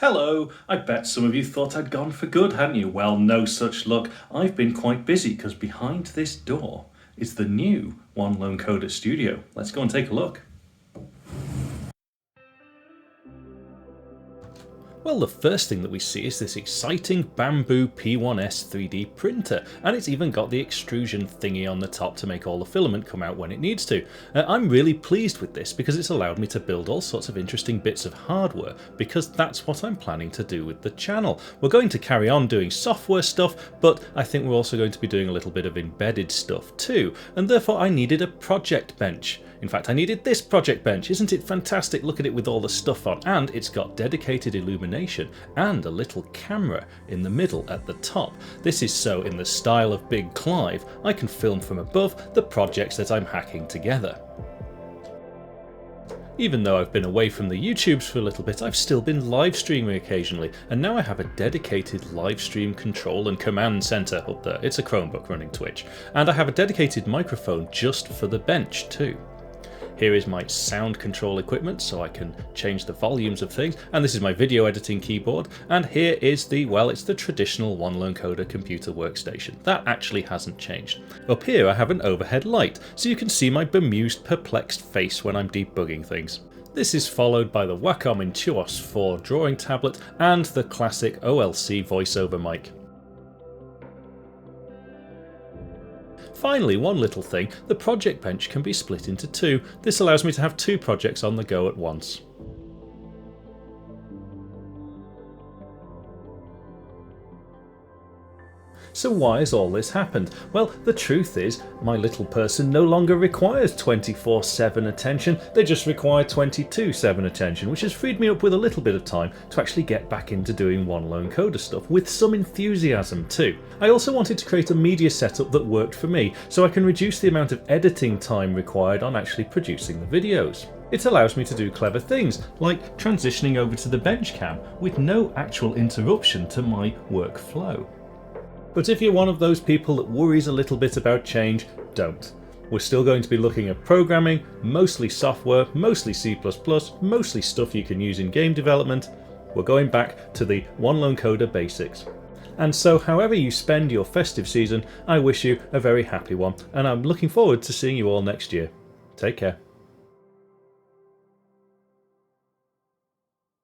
Hello! I bet some of you thought I'd gone for good, hadn't you? Well, no such luck. I've been quite busy because behind this door is the new One Lone Coder Studio. Let's go and take a look. Well, the first thing that we see is this exciting Bambu P1S 3D printer, and it's even got the extrusion thingy on the top to make all the filament come out when it needs to. I'm really pleased with this because it's allowed me to build all sorts of interesting bits of hardware, because that's what I'm planning to do with the channel. We're going to carry on doing software stuff, but I think we're also going to be doing a little bit of embedded stuff too, and therefore I needed a project bench. In fact, I needed this project bench. Isn't it fantastic? Look at it with all the stuff on, and it's got dedicated illumination and a little camera in the middle at the top. This is so in the style of Big Clive, I can film from above the projects that I'm hacking together. Even though I've been away from the YouTubes for a little bit, I've still been live streaming occasionally, and now I have a dedicated live stream control and command center up there. It's a Chromebook running Twitch, and I have a dedicated microphone just for the bench too. Here is my sound control equipment so I can change the volumes of things, and this is my video editing keyboard, and here is it's the traditional One Lone Coder computer workstation. That actually hasn't changed. Up here I have an overhead light so you can see my bemused, perplexed face when I'm debugging things. This is followed by the Wacom Intuos 4 drawing tablet and the classic OLC voiceover mic. Finally, one little thing, the project bench can be split into two. This allows me to have two projects on the go at once. So why has all this happened? Well, the truth is, my little person no longer requires 24/7 attention, they just require 22/7 attention, which has freed me up with a little bit of time to actually get back into doing One Lone Coder stuff, with some enthusiasm too. I also wanted to create a media setup that worked for me, so I can reduce the amount of editing time required on actually producing the videos. It allows me to do clever things, like transitioning over to the bench cam with no actual interruption to my workflow. But if you're one of those people that worries a little bit about change, don't. We're still going to be looking at programming, mostly software, mostly C++, mostly stuff you can use in game development. We're going back to the One Lone Coder basics. And so however you spend your festive season, I wish you a very happy one, and I'm looking forward to seeing you all next year. Take care.